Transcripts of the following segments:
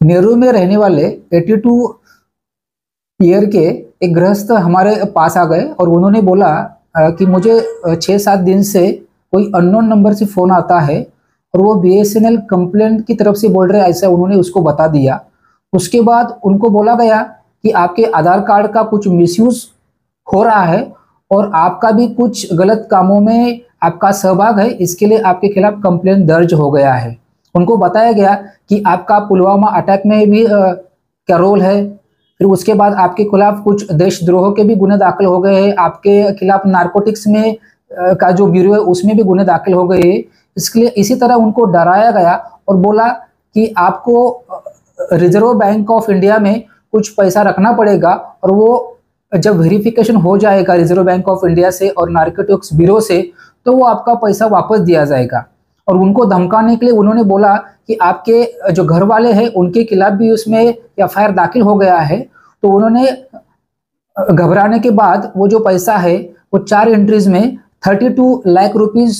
नेहरू में रहने वाले 82 ईयर के एक गृहस्थ हमारे पास आ गए और उन्होंने बोला कि मुझे 6-7 दिन से कोई अननोन नंबर से फोन आता है और वो बीएसएनएल कंप्लेंट की तरफ से बोल रहे हैं, ऐसा उन्होंने उसको बता दिया। उसके बाद उनको बोला गया कि आपके आधार कार्ड का कुछ मिसयूज हो रहा है और आपका भी कुछ गलत कामों में आपका सहभाग है, इसके लिए आपके खिलाफ कंप्लेंट दर्ज हो गया है। उनको बताया गया कि आपका पुलवामा अटैक में भी क्या रोल है। फिर उसके बाद आपके खिलाफ कुछ देशद्रोह के भी गुने दाखिल हो गए हैं, आपके खिलाफ नारकोटिक्स में का जो ब्यूरो है उसमें भी गुने दाखिल हो गए हैं। इसके लिए इसी तरह उनको डराया गया और बोला कि आपको रिजर्व बैंक ऑफ इंडिया में कुछ पैसा रखना पड़ेगा और वो जब वेरिफिकेशन हो जाएगा रिजर्व बैंक ऑफ इंडिया से और नारकोटिक्स ब्यूरो से तो वो आपका पैसा वापस दिया जाएगा। और उनको धमकाने के लिए उन्होंने बोला कि आपके जो घर वाले हैं उनके खिलाफ भी उसमें एफआईआर दाखिल हो गया है। तो उन्होंने घबराने के बाद वो जो पैसा है वो 4 एंट्रीज में 32 लाख रुपीस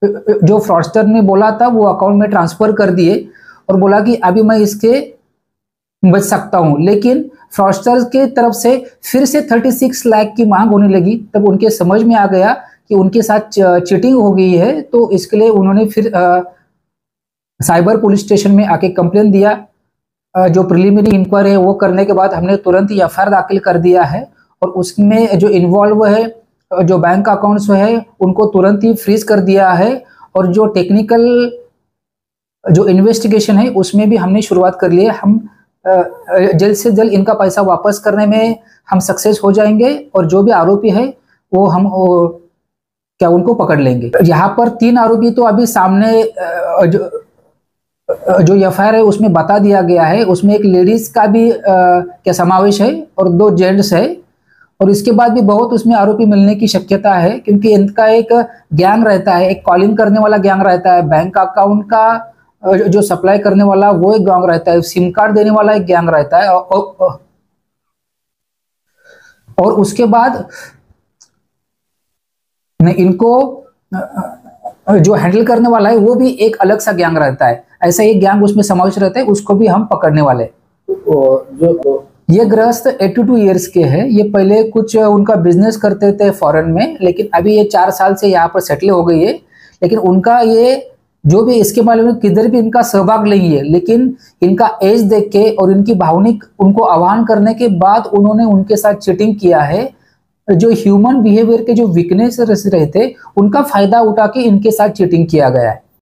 जो फ्रॉडस्टर ने बोला था वो अकाउंट में ट्रांसफर कर दिए और बोला कि अभी मैं इसके बच सकता हूं। लेकिन फ्रॉडस्टर के तरफ से फिर से 36 लाख की मांग होने लगी। तब उनके समझ में आ गया कि उनके साथ चीटिंग हो गई है, तो इसके लिए उन्होंने फिर साइबर पुलिस स्टेशन में आके कंप्लेन दिया। जो प्रिलिमिनरी इंक्वायरी है वो करने के बाद हमने तुरंत ही एफआईआर दाखिल कर दिया है और उसमें जो इन्वॉल्व है जो बैंक अकाउंट्स है उनको तुरंत ही फ्रीज कर दिया है। और जो टेक्निकल जो इन्वेस्टिगेशन है उसमें भी हमने शुरुआत कर ली है। हम जल्द से जल्द इनका पैसा वापस करने में हम सक्सेस हो जाएंगे और जो भी आरोपी है वो हम क्या उनको पकड़ लेंगे। यहाँ पर 3 आरोपी तो अभी सामने जो एफआईआर है उसमें बता दिया गया है। उसमें एक लेडीज का भी क्या समावेश है और 2 जेंट्स है। और इसके बाद भी बहुत उसमें आरोपी मिलने की शक्यता है क्योंकि इनका एक गैंग रहता है, एक कॉलिंग करने वाला गैंग रहता है, बैंक अकाउंट का जो सप्लाई करने वाला वो एक गैंग रहता है, सिम कार्ड देने वाला एक गैंग रहता है और उसके बाद इनको जो हैंडल करने वाला है वो भी एक अलग सा गैंग रहता है। ऐसा एक गैंग उसमें समावेश रहता है, उसको भी हम पकड़ने वाले। ये गृहस्थ 82 ईयर्स के हैं। ये पहले कुछ उनका बिजनेस करते थे फॉरेन में, लेकिन अभी ये 4 साल से यहाँ पर सेटल हो गई है। लेकिन उनका ये जो भी इसके बारे में किधर भी इनका सहभाग नहीं है, लेकिन इनका एज देख के और इनकी भावनिक उनको आह्वान करने के बाद उन्होंने उनके साथ चीटिंग किया है। जो ह्यूमन बिहेवियर के जो वीकनेस रहते उनका फायदा उठा के इनके साथ चीटिंग किया गया है।